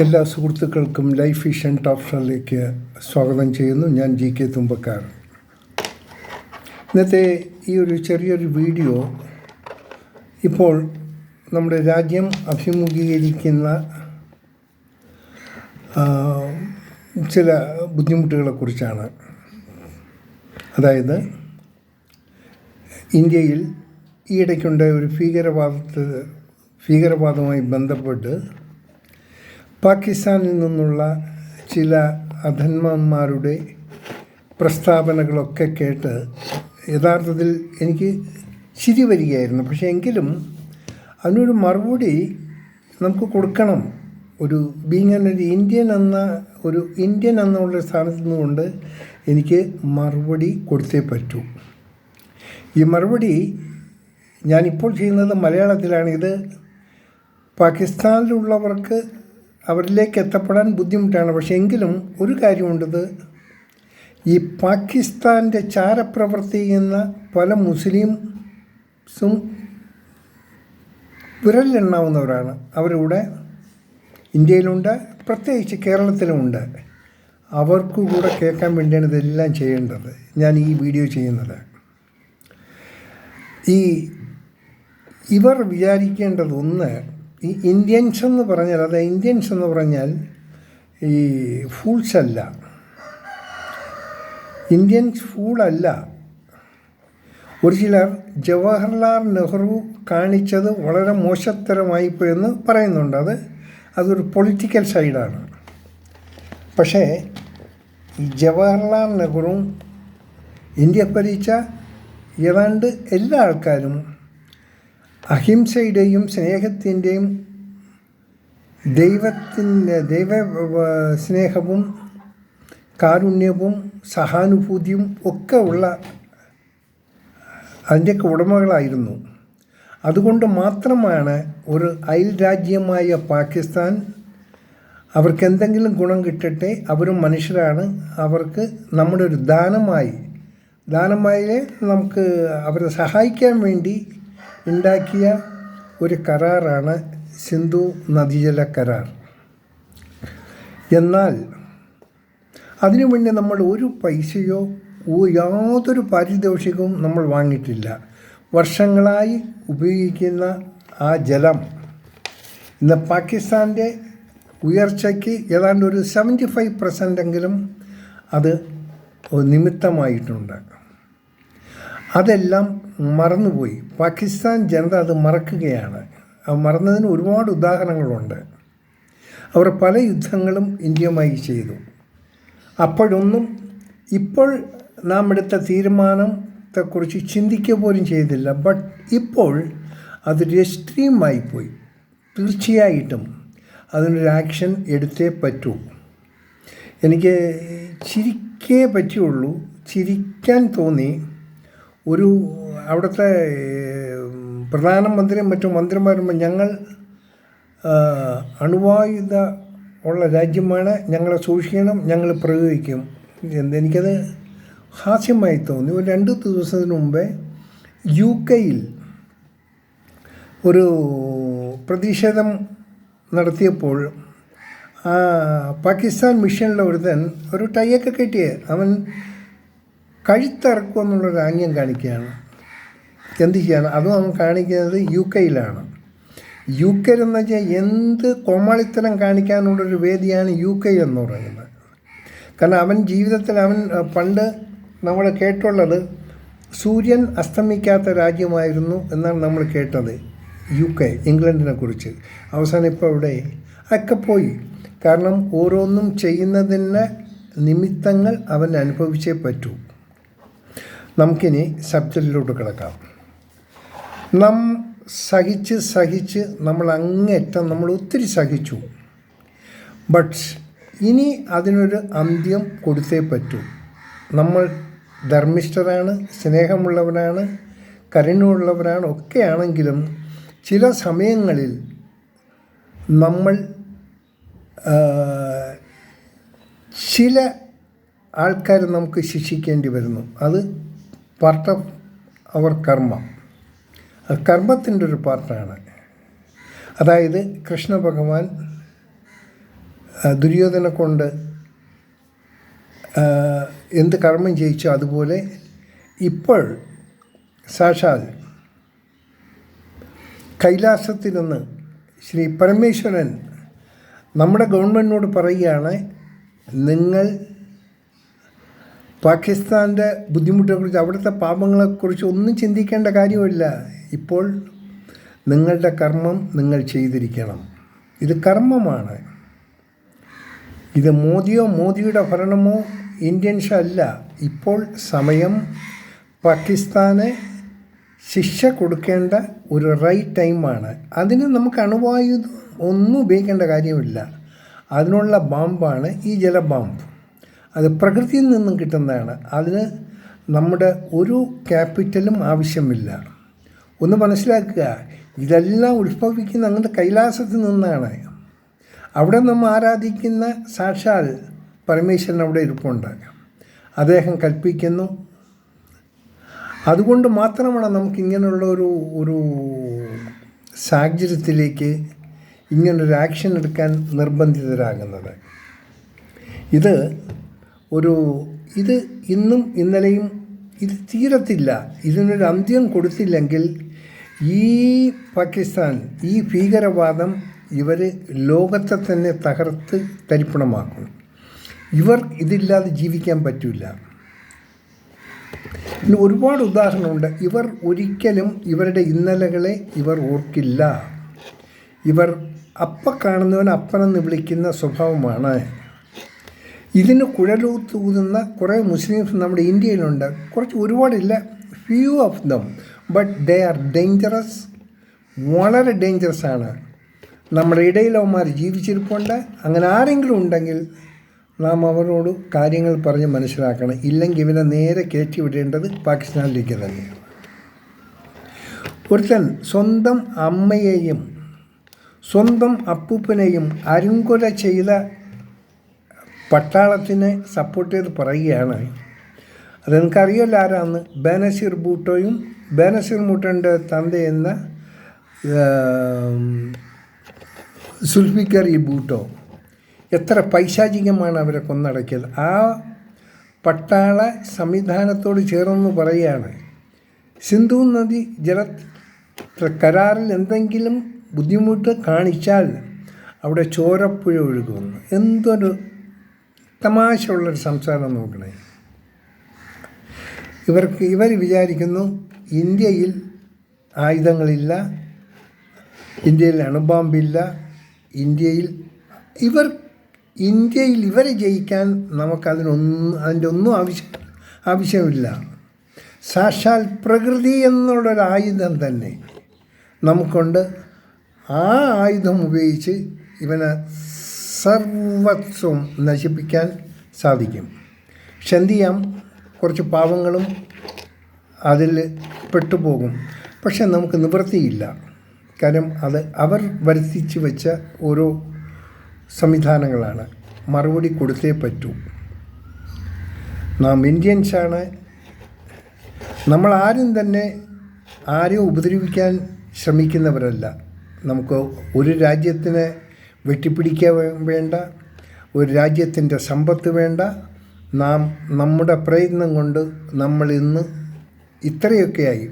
എല്ലാ സുഹൃത്തുക്കൾക്കും life vision top ഷോയിലേക്ക് സ്വാഗതം ചെയ്യുന്നു. ഞാൻ GK തുമ്പക്കാർ. ഇന്നത്തെ ഈ ഒരു ചെറിയൊരു വീഡിയോ ഇപ്പോൾ നമ്മുടെ രാജ്യം അഭിമുഖീകരിക്കുന്ന ചില ബുദ്ധിമുട്ടുകളെക്കുറിച്ചാണ്. അതായത് ഇന്ത്യയിൽ ഈയിടയ്ക്കുണ്ടായ ഒരു ഭീകരവാദവുമായി ബന്ധപ്പെട്ട് പാകിസ്ഥാനിൽ നിന്നുള്ള ചില അധന്മാന്മാരുടെ പ്രസ്താവനകളൊക്കെ കേട്ട് യഥാർത്ഥത്തിൽ എനിക്ക് ചിരി വരികയായിരുന്നു. പക്ഷേ എങ്കിലും അതിനൊരു മറുപടി നമുക്ക് കൊടുക്കണം. ഒരു ഇന്ത്യൻ എന്നുള്ള സ്ഥാനത്ത് നിന്നുകൊണ്ട് എനിക്ക് മറുപടി കൊടുത്തേ പറ്റൂ. ഈ മറുപടി ഞാനിപ്പോൾ ചെയ്യുന്നത് മലയാളത്തിലാണ്. ഇത് പാകിസ്ഥാനിലുള്ളവർക്ക് അവരിലേക്ക് എത്തപ്പെടാൻ ബുദ്ധിമുട്ടാണ്. പക്ഷേ എങ്കിലും ഒരു കാര്യമുണ്ടത്, ഈ പാകിസ്ഥാൻ്റെ ചാരപ്രവർത്തി ചെയ്യുന്ന പല മുസ്ലിംസും വിരലിലെണ്ണാവുന്നവരാണ്. അവരിവിടെ ഇന്ത്യയിലുണ്ട്, പ്രത്യേകിച്ച് കേരളത്തിലുമുണ്ട്. അവർക്ക് കൂടെ കേൾക്കാൻ വേണ്ടിയാണ് ഇതെല്ലാം ചെയ്യേണ്ടത്. ഞാൻ ഈ വീഡിയോ ചെയ്യുന്നത്. ഇവർ വിചാരിക്കേണ്ടത് ഒന്ന്, ഈ ഇന്ത്യൻസ് എന്ന് പറഞ്ഞാൽ ഈ ഫൂൾസ് അല്ല. ഇന്ത്യൻസ് ഫൂളല്ല. ഒരു ചിലർ ജവഹർലാൽ നെഹ്റു കാണിച്ചത് വളരെ മോശത്തരമായിപ്പോയെന്ന് പറയുന്നുണ്ട്. അതൊരു പൊളിറ്റിക്കൽ സൈഡാണ്. പക്ഷേ ഈ ജവഹർലാൽ നെഹ്റുവും ഇന്ത്യ ഭരിച്ച ഏതാണ്ട് എല്ലാ ആൾക്കാരും അഹിംസയുടെയും സ്നേഹത്തിൻ്റെയും ദൈവ സ്നേഹവും കാരുണ്യവും സഹാനുഭൂതിയും ഒക്കെ ഉള്ള അതിൻ്റെയൊക്കെ ഉടമകളായിരുന്നു. അതുകൊണ്ട് മാത്രമാണ് ഒരു അയൽ രാജ്യമായ പാകിസ്ഥാൻ അവർക്ക് എന്തെങ്കിലും ഗുണം കിട്ടട്ടെ, അവരും മനുഷ്യരാണ്, അവർക്ക് നമ്മുടെ ഒരു ദാനമായി നമുക്ക് അവരെ സഹായിക്കാൻ വേണ്ടി ഉണ്ടാക്കിയ ഒരു കരാറാണ് സിന്ധു നദീജല കരാർ. എന്നാൽ അതിനു വേണ്ടി നമ്മൾ ഒരു പൈസയോ യാതൊരു പാരിതോഷികവും നമ്മൾ വാങ്ങിയിട്ടില്ല. വർഷങ്ങളായി ഉപയോഗിക്കുന്ന ആ ജലം ഇന്ന് പാകിസ്ഥാൻ്റെ ഉയർച്ചയ്ക്ക് ഏതാണ്ട് ഒരു 75% അത് നിമിത്തമായിട്ടുണ്ട്. അതെല്ലാം മറന്നുപോയി. പാകിസ്ഥാൻ ജനത അത് മറക്കുകയാണ്. മറന്നതിന് ഒരുപാട് ഉദാഹരണങ്ങളുണ്ട്. അവർ പല യുദ്ധങ്ങളും ഇന്ത്യയുമായി ചെയ്തു. അപ്പോഴൊന്നും ഇപ്പോൾ നാം എടുത്ത തീരുമാനത്തെക്കുറിച്ച് ചിന്തിക്കുക പോലും ചെയ്തില്ല. ബട്ട് ഇപ്പോൾ അതൊരു എക്സ്ട്രീമായിപ്പോയി. തീർച്ചയായിട്ടും അതിനൊരു ആക്ഷൻ എടുത്തേ പറ്റൂ. എനിക്ക് ചിരിക്കേ പറ്റുള്ളൂ. ചിരിക്കാൻ തോന്നി. അവിടുത്തെ പ്രധാനമന്ത്രിയും മറ്റു മന്ത്രിമാരും ഞങ്ങൾ അണുവായുധ ഉള്ള രാജ്യമാണ്, ഞങ്ങളെ സൂക്ഷിക്കണം, ഞങ്ങൾ പ്രയോഗിക്കും. എനിക്കത് ഹാസ്യമായി തോന്നി. ഒരു 2 ദിവസത്തിന് മുമ്പേ UK ഒരു പ്രതിഷേധം നടത്തിയപ്പോൾ പാകിസ്ഥാൻ മിഷനിലെ ഒരു ടൈയൊക്കെ കെട്ടിയ അവൻ കഴുത്തിറക്കുക എന്നുള്ളൊരു ആംഗ്യം കാണിക്കുകയാണ്. എന്ത് ചെയ്യാണ്? അതും അവൻ കാണിക്കുന്നത് UK എന്ന് വെച്ചാൽ എന്ത് കോമാളിത്തരം കാണിക്കാനുള്ളൊരു വേദിയാണ് UK എന്ന് പറയുന്നത്. കാരണം അവൻ ജീവിതത്തിൽ പണ്ട് നമ്മൾ കേട്ടുള്ളത് സൂര്യൻ അസ്തമിക്കാത്ത രാജ്യമായിരുന്നു എന്നാണ് നമ്മൾ കേട്ടത് UK, ഇംഗ്ലണ്ടിനെ കുറിച്ച്. അവസാനം ഇപ്പോൾ അവിടെ ഒക്കെ പോയി. കാരണം ഓരോന്നും ചെയ്യുന്നതിന് നിമിത്തങ്ങൾ അവൻ അനുഭവിച്ചേ പറ്റൂ. നമുക്കിനി സബ്ജക്റ്റിലോട്ട് കിടക്കാം. നാം സഹിച്ച് നമ്മൾ അങ്ങേറ്റം നമ്മൾ ഒത്തിരി സഹിച്ചു. ബട്ട് ഇനി അതിനൊരു അന്ത്യം കൊടുത്തേ പറ്റൂ. നമ്മൾ ധർമ്മിഷ്ഠരാണ്, സ്നേഹമുള്ളവരാണ്, കരുണയുള്ളവരാണ്, ഒക്കെ ആണെങ്കിലും ചില സമയങ്ങളിൽ നമ്മൾ ചില ആൾക്കാർ നമുക്ക് ശിക്ഷിക്കേണ്ടി വരുന്നു. അത് പാർട്ട് ഓഫ് അവർ കർമ്മ. കർമ്മത്തിൻ്റെ ഒരു പാർട്ടാണ്. അതായത് കൃഷ്ണ ഭഗവാൻ ദുര്യോധനെ കൊണ്ട് എന്ത് കർമ്മം ചെയ്യിച്ചോ അതുപോലെ ഇപ്പോൾ സാക്ഷാൽ കൈലാസത്തിൽ നിന്ന് ശ്രീ പരമേശ്വരൻ നമ്മുടെ ഗവൺമെൻറ്റിനോട് പറയുകയാണ്, നിങ്ങൾ പാകിസ്ഥാൻ്റെ ബുദ്ധിമുട്ടുകളെക്കുറിച്ച് അവിടുത്തെ പാപങ്ങളെക്കുറിച്ച് ഒന്നും ചിന്തിക്കേണ്ട കാര്യമില്ല. ഇപ്പോൾ നിങ്ങളുടെ കർമ്മം നിങ്ങൾ ചെയ്തിരിക്കണം. ഇത് കർമ്മമാണ്. ഇത് മോദിയുടെ ഭരണമോ ഇന്ത്യൻസ് അല്ല. ഇപ്പോൾ സമയം പാകിസ്ഥാന് ശിക്ഷ കൊടുക്കേണ്ട ഒരു റൈറ്റ് ടൈമാണ്. അതിന് നമുക്ക് അണുവായുധം ഒന്നും ഉപയോഗിക്കേണ്ട കാര്യമില്ല. അതിനുള്ള ബാമ്പാണ് ഈ ജലബാമ്പ്. അത് പ്രകൃതിയിൽ നിന്നും കിട്ടുന്നതാണ്. അതിന് നമ്മുടെ ഒരു ക്യാപിറ്റലും ആവശ്യമില്ല. ഒന്ന് മനസ്സിലാക്കുക, ഇതെല്ലാം ഉത്ഭവിക്കുന്ന അങ്ങനത്തെ കൈലാസത്തിൽ നിന്നാണ്. അവിടെ നമ്മൾ ആരാധിക്കുന്ന സാക്ഷാൽ പരമേശ്വരൻ അവിടെ ഇരിപ്പുണ്ട്. അദ്ദേഹം കൽപ്പിക്കുന്നു. അതുകൊണ്ട് മാത്രമാണ് നമുക്ക് ഇങ്ങനെയുള്ള ഒരു സാഹചര്യത്തിലേക്ക് ഇങ്ങനൊരു ആക്ഷൻ എടുക്കാൻ നിർബന്ധിതരാകുന്നത്. ഇത് ഇന്നും ഇന്നലെയും ഇത് തീരത്തില്ല. ഇതിനൊരു അന്ത്യം കൊടുത്തില്ലെങ്കിൽ ഈ പാകിസ്ഥാൻ, ഈ ഭീകരവാദം ഇവർ ലോകത്തെ തന്നെ തകർത്ത് തരിപ്പണമാക്കും. ഇതില്ലാതെ ജീവിക്കാൻ പറ്റില്ല. പിന്നെ ഒരുപാട് ഉദാഹരണമുണ്ട്. ഇവർ ഒരിക്കലും ഇവരുടെ ഇന്നലകളെ ഇവർ ഓർക്കില്ല. ഇവർ കാണുന്നവൻ അപ്പനെന്ന് വിളിക്കുന്ന സ്വഭാവമാണ്. ഇതിന് കുഴലൂത്തുന്ന കുറേ മുസ്ലിംസ് നമ്മുടെ ഇന്ത്യയിലുണ്ട്. ഒരുപാടില്ല, few of them, but they are dangerous. വളരെ ഡേഞ്ചറസ് ആണ്. നമ്മുടെ ഇടയിൽ അവന്മാർ ജീവിച്ചിരിപ്പുണ്ട്. അങ്ങനെ ആരെങ്കിലും ഉണ്ടെങ്കിൽ നാം അവരോട് കാര്യങ്ങൾ പറഞ്ഞ് മനസ്സിലാക്കണം. ഇല്ലെങ്കിൽ ഇവനെ നേരെ കയറ്റി വിടേണ്ടത് പാകിസ്ഥാനിലേക്ക് തന്നെയാണ്. ഒരുത്തൻ സ്വന്തം അമ്മയെയും സ്വന്തം അപ്പൂപ്പനെയും അരുങ്കൊല ചെയ്ത പട്ടാളത്തിനെ സപ്പോർട്ട് ചെയ്ത് പറയുകയാണ്. അതെനിക്കറിയില്ല ആരാന്ന്. ബേനസീർ ഭൂട്ടോയുടെ തന്തയെന്ന സുൽഫിക്കർ ഭൂട്ടോ എത്ര പൈശാചികമാണ് അവരെ കൊന്നടക്കിയത്. ആ പട്ടാള സംവിധാനത്തോട് ചേർന്ന് പറയുകയാണ്, സിന്ധു നദി കരാറിൽ എന്തെങ്കിലും ബുദ്ധിമുട്ട് കാണിച്ചാൽ അവിടെ ചോരപ്പുഴ ഒഴുകുമെന്ന്. എന്തൊരു തമാശ ഉള്ളൊരു സംസാരം നോക്കണേ. ഇവർ വിചാരിക്കുന്നു ഇന്ത്യയിൽ ആയുധങ്ങളില്ല, ഇന്ത്യയിൽ അണുബോംബില്ല, ഇന്ത്യയിൽ ഇവരെ ജയിക്കാൻ അതിൻ്റെ ഒന്നും ആവശ്യമില്ല. സാക്ഷാൽ പ്രകൃതി എന്നുള്ളൊരു ആയുധം തന്നെ നമുക്കുണ്ട്. ആ ആയുധം ഉപയോഗിച്ച് ഇവനെ സർവസ്വം നശിപ്പിക്കാൻ സാധിക്കും. പക്ഷെ എന്ത് ചെയ്യാം, കുറച്ച് പാവങ്ങളും അതിൽ പെട്ടുപോകും. പക്ഷെ നമുക്ക് നിവൃത്തിയില്ല. കാര്യം അവർ വരുത്തിച്ച് വെച്ച ഓരോ സംവിധാനങ്ങളാണ്. മറുപടി കൊടുത്തേ പറ്റൂ. നാം ഇന്ത്യൻസാണ്. നമ്മൾ ആരെയും ഉപദ്രവിക്കാൻ ശ്രമിക്കുന്നവരല്ല. നമുക്ക് ഒരു രാജ്യത്തിനെ വെട്ടിപ്പിടിക്കാൻ വേണ്ട, ഒരു രാജ്യത്തിൻ്റെ സമ്പത്ത് വേണ്ട. നമ്മുടെ പ്രയത്നം കൊണ്ട് നമ്മൾ ഇന്ന് ഇത്രയൊക്കെയായി.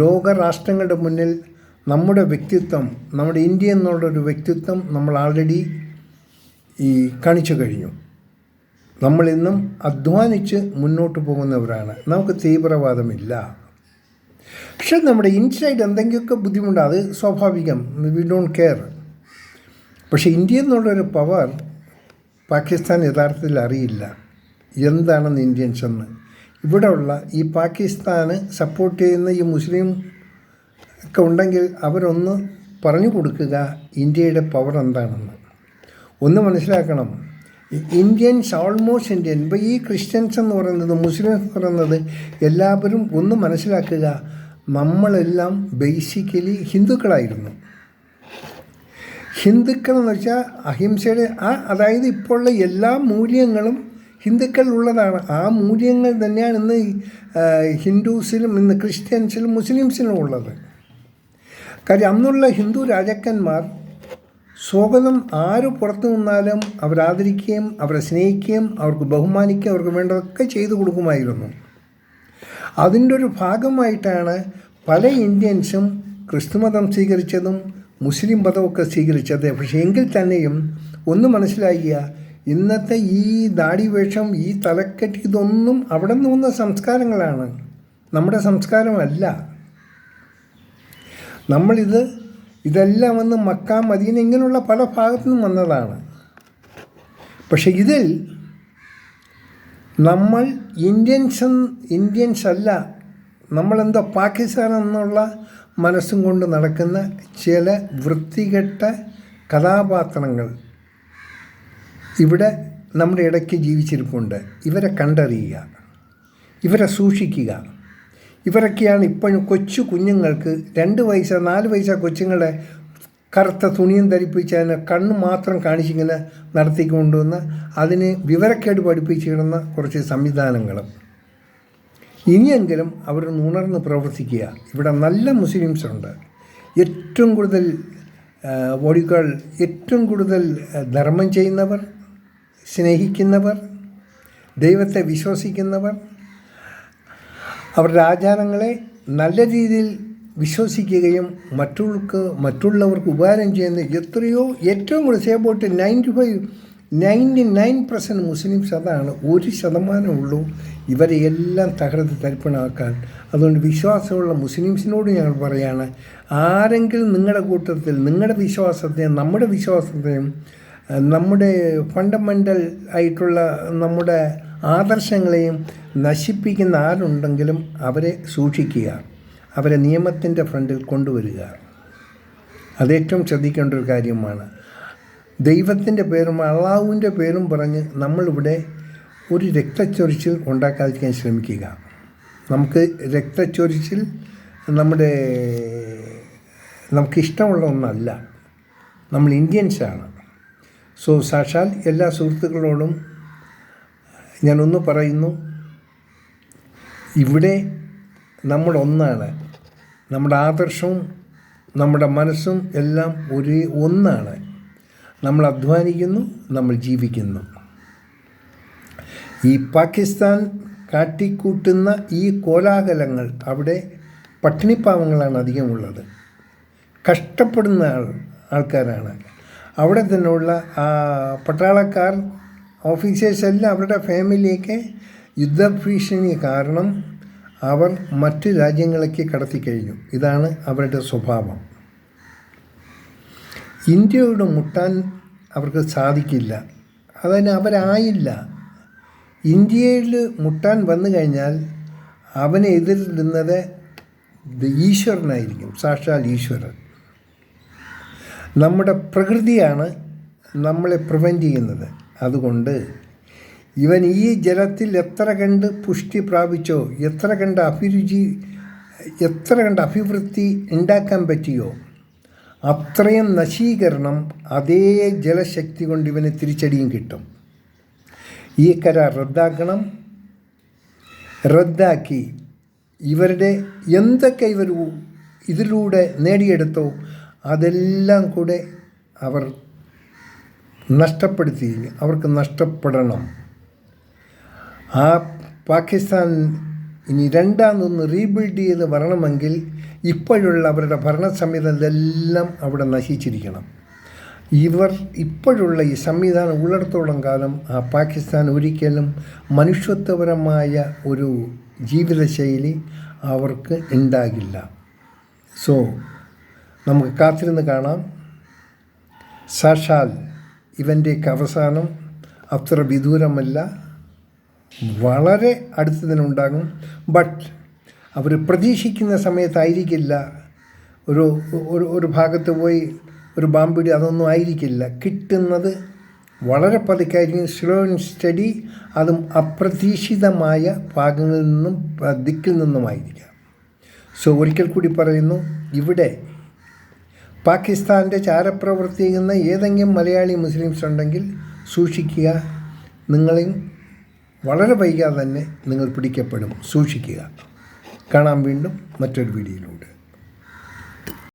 ലോകരാഷ്ട്രങ്ങളുടെ മുന്നിൽ നമ്മുടെ വ്യക്തിത്വം, നമ്മുടെ ഇന്ത്യ എന്നുള്ളൊരു വ്യക്തിത്വം നമ്മൾ ആൾറെഡി കാണിച്ചു കഴിഞ്ഞു. നമ്മളിന്നും അധ്വാനിച്ച് മുന്നോട്ട് പോകുന്നവരാണ്. നമുക്ക് തീവ്രവാദമില്ല. പക്ഷെ നമ്മുടെ ഇൻസൈഡ് എന്തെങ്കിലുമൊക്കെ ബുദ്ധിമുട്ട്, അത് സ്വാഭാവികം. We don't care. പക്ഷേ ഇന്ത്യ എന്നുള്ളൊരു പവർ പാകിസ്ഥാൻ യഥാർത്ഥത്തിൽ അറിയില്ല എന്താണെന്ന് ഇന്ത്യൻസ് എന്ന്. ഇവിടെയുള്ള ഈ പാകിസ്ഥാന് സപ്പോർട്ട് ചെയ്യുന്ന ഈ മുസ്ലിം ഒക്കെ ഉണ്ടെങ്കിൽ അവരൊന്ന് പറഞ്ഞു കൊടുക്കുക ഇന്ത്യയുടെ പവർ എന്താണെന്ന്. ഒന്ന് മനസ്സിലാക്കണം, ഇന്ത്യൻസ് ഓൾമോസ്റ്റ് ഇന്ത്യൻ. ഇപ്പോൾ ഈ ക്രിസ്ത്യൻസ് എന്ന് പറയുന്നത്, മുസ്ലിംസ് എന്ന് പറയുന്നത് എല്ലാവരും ഒന്ന് മനസ്സിലാക്കുക, നമ്മളെല്ലാം ബേസിക്കലി ഹിന്ദുക്കളായിരുന്നു. ഹിന്ദുക്കളെന്ന് വെച്ചാൽ അഹിംസയുടെ അതായത് ഇപ്പോഴുള്ള എല്ലാ മൂല്യങ്ങളും ഹിന്ദുക്കളിലുള്ളതാണ്. ആ മൂല്യങ്ങൾ തന്നെയാണ് ഇന്ന് ഹിന്ദുസിലും ഇന്ന് ക്രിസ്ത്യൻസിലും മുസ്ലിംസിലും ഉള്ളത്. കാര്യം അന്നുള്ള ഹിന്ദു രാജാക്കന്മാർ സ്വാഗതം ആര് പുറത്തു നിന്നാലും അവരാദരിക്കുകയും അവരെ സ്നേഹിക്കുകയും അവർക്ക് ബഹുമാനിക്കുകയും അവർക്ക് വേണ്ടതൊക്കെ ചെയ്തു കൊടുക്കുമായിരുന്നു. അതിൻ്റെ ഒരു ഭാഗമായിട്ടാണ് പല ഇന്ത്യൻസും ക്രിസ്തുമതം സ്വീകരിച്ചതും മുസ്ലിം മതമൊക്കെ സ്വീകരിച്ചത്. പക്ഷേ എങ്കിൽ തന്നെയും ഒന്ന് മനസ്സിലാക്കുക, ഇന്നത്തെ ഈ ദാടി വേഷം, ഈ തലക്കെട്ട്, ഇതൊന്നും അവിടെ നിന്ന് വന്ന സംസ്കാരങ്ങളാണ്, നമ്മുടെ സംസ്കാരമല്ല. ഇതെല്ലാം വന്ന് മക്ക, മദീന ഇങ്ങനെയുള്ള പല ഭാഗത്തു നിന്നും വന്നതാണ്. പക്ഷെ ഇതിൽ നമ്മൾ ഇന്ത്യൻസ് അല്ല, നമ്മളെന്തോ പാകിസ്ഥാൻ എന്നുള്ള മനസ്സും കൊണ്ട് നടക്കുന്ന ചില വൃത്തികെട്ട കഥാപാത്രങ്ങൾ ഇവിടെ നമ്മുടെ ഇടയ്ക്ക് ജീവിച്ചിരിപ്പുണ്ട്. ഇവരെ കണ്ടറിയുക, ഇവരെ സൂക്ഷിക്കുക. ഇവരൊക്കെയാണ് ഇപ്പോഴും കൊച്ചു കുഞ്ഞുങ്ങൾക്ക് 2 വയസ്സ് 4 വയസ്സാ കൊച്ചുങ്ങളെ കറുത്ത തുണിയും ധരിപ്പിച്ച് അതിനെ കണ്ണ് മാത്രം കാണിച്ചിങ്ങനെ നടത്തിക്കൊണ്ടുവന്ന് അതിന് വിവരക്കേട് പഠിപ്പിച്ചിടുന്ന കുറച്ച് സംവിധാനങ്ങളും. ഇനിയെങ്കിലും അവർ ഉണർന്ന് പ്രവർത്തിക്കുക. ഇവിടെ നല്ല മുസ്ലിംസ് ഉണ്ട്, ഏറ്റവും കൂടുതൽ ഏറ്റവും കൂടുതൽ ധർമ്മം ചെയ്യുന്നവർ, സ്നേഹിക്കുന്നവർ, ദൈവത്തെ വിശ്വസിക്കുന്നവർ, അവരുടെ ആചാരങ്ങളെ നല്ല രീതിയിൽ വിശ്വസിക്കുകയും മറ്റുള്ളവർക്ക് ഉപകാരം ചെയ്യുന്ന ഏറ്റവും കൂടുതൽ സേബോട്ട് 99% മുസ്ലിംസ് അതാണ്. 1% ഉള്ളൂ ഇവരെ എല്ലാം തകർത്ത് തരിപ്പണമാക്കാൻ. അതുകൊണ്ട് വിശ്വാസമുള്ള മുസ്ലിംസിനോട് ഞങ്ങൾ പറയാണ്, ആരെങ്കിലും നിങ്ങളുടെ കൂട്ടത്തിൽ നിങ്ങളുടെ വിശ്വാസത്തെയും നമ്മുടെ വിശ്വാസത്തെയും നമ്മുടെ ഫണ്ടമെൻ്റൽ ആയിട്ടുള്ള നമ്മുടെ ആദർശങ്ങളെയും നശിപ്പിക്കുന്ന ആരുണ്ടെങ്കിലും അവരെ സൂക്ഷിക്കുക, അവരെ നിയമത്തിൻ്റെ ഫ്രണ്ടിൽ കൊണ്ടുവരിക. അതേറ്റവും ശ്രദ്ധിക്കേണ്ട ഒരു കാര്യമാണ്. ദൈവത്തിൻ്റെ പേരും അള്ളാഹുവിൻ്റെ പേരും പറഞ്ഞ് നമ്മളിവിടെ ഒരു രക്തച്ചൊരിച്ചിൽ ഉണ്ടാക്കാതിരിക്കാൻ ശ്രമിക്കുക. നമുക്ക് രക്തച്ചൊരിച്ചിൽ നമുക്കിഷ്ടമുള്ള ഒന്നല്ല. നമ്മൾ ഇന്ത്യൻസാണ്. സാക്ഷാൽ എല്ലാ സുഹൃത്തുക്കളോടും ഞാനൊന്ന് പറയുന്നു, ഇവിടെ നമ്മളൊന്നാണ്. നമ്മുടെ ആദർശവും നമ്മുടെ മനസ്സും എല്ലാം ഒന്നാണ്. നമ്മൾ അധ്വാനിക്കുന്നു, നമ്മൾ ജീവിക്കുന്നു. ഈ പാകിസ്ഥാൻ കാട്ടിക്കൂട്ടുന്ന ഈ കോലാഹലങ്ങൾ, അവിടെ പട്ടിണിപ്പാവങ്ങളാണ് അധികമുള്ളത്, കഷ്ടപ്പെടുന്ന ആൾക്കാരാണ്. അവിടെ തന്നെയുള്ള പട്ടാളക്കാർ, ഓഫീസേഴ്സ് എല്ലാം അവരുടെ ഫാമിലിയൊക്കെ യുദ്ധഭീഷണി കാരണം അവർ മറ്റ് രാജ്യങ്ങളിലേക്ക് കടത്തിക്കഴിഞ്ഞു. ഇതാണ് അവരുടെ സ്വഭാവം. ഇന്ത്യയോട് മുട്ടാൻ അവർക്ക് സാധിക്കില്ല, അതിന് അവരായില്ല. ഇന്ത്യയിൽ മുട്ടാൻ വന്നു കഴിഞ്ഞാൽ അവനെ എതിരിടുന്നത് ഈശ്വരനായിരിക്കും, സാക്ഷാൽ ഈശ്വരൻ. നമ്മുടെ പ്രകൃതിയാണ് നമ്മളെ പ്രിവെൻറ്റ് ചെയ്യുന്നത്. അതുകൊണ്ട് ഇവൻ ഈ ജലത്തിൽ എത്ര കണ്ട് പുഷ്ടി പ്രാപിച്ചോ, എത്ര കണ്ട് അഭിവൃദ്ധി ഉണ്ടാക്കാൻ പറ്റിയോ, അത്രയും നശീകരണം അതേ ജലശക്തി കൊണ്ട് ഇവന് തിരിച്ചടിയും കിട്ടും. ഈ കരാർ റദ്ദാക്കി ഇവരുടെ എന്തൊക്കെ ഇവർ ഇതിലൂടെ നേടിയെടുത്തോ അതെല്ലാം കൂടെ അവർ നഷ്ടപ്പെടുത്തി. അവർക്ക് നഷ്ടപ്പെടണം. ആ പാകിസ്ഥാൻ ഇനി രണ്ടാമതൊന്ന് റീബിൽഡ് ചെയ്ത് വരണമെങ്കിൽ ഇപ്പോഴുള്ള അവരുടെ ഭരണ സംവിധാനമെല്ലാം അവിടെ നശിച്ചിരിക്കണം. ഇപ്പോഴുള്ള ഈ സംവിധാനം ഉള്ളിടത്തോളം കാലം ആ പാകിസ്ഥാൻ ഒരിക്കലും മനുഷ്യത്വപരമായ ഒരു ജീവിതശൈലി അവർക്ക് ഉണ്ടാകില്ല. നമുക്ക് കാത്തിരുന്ന് കാണാം. സാക്ഷാൽ ഇവൻ്റെയൊക്കെ അവസാനം അത്ര വിദൂരമല്ല, വളരെ അടുത്ത് തന്നെ ഉണ്ടാകും. ബട്ട് അവർ പ്രതീക്ഷിക്കുന്ന സമയത്തായിരിക്കില്ല. ഒരു ഭാഗത്ത് പോയി ഒരു ബാമ്പിടി അതൊന്നും ആയിരിക്കില്ല. കിട്ടുന്നത് വളരെ പതുക്കായിരിക്കും, സ്ലോ ആൻഡ് സ്റ്റഡി. അതും അപ്രതീക്ഷിതമായ ഭാഗങ്ങളിൽ നിന്നും ദിക്കിൽ നിന്നുമായിരിക്കാം. ഒരിക്കൽ കൂടി പറയുന്നു, ഇവിടെ പാകിസ്ഥാൻ്റെ ചാരപ്രവൃത്തി ചെയ്യുന്ന ഏതെങ്കിലും മലയാളി മുസ്ലിംസ് ഉണ്ടെങ്കിൽ സൂക്ഷിക്കുക. നിങ്ങളെയും വളരെ വൈകാതെ തന്നെ നിങ്ങൾ പിടിക്കപ്പെടും. സൂക്ഷിക്കുക. കാണാം വീണ്ടും മറ്റൊരു വീഡിയോയിലൂടെ.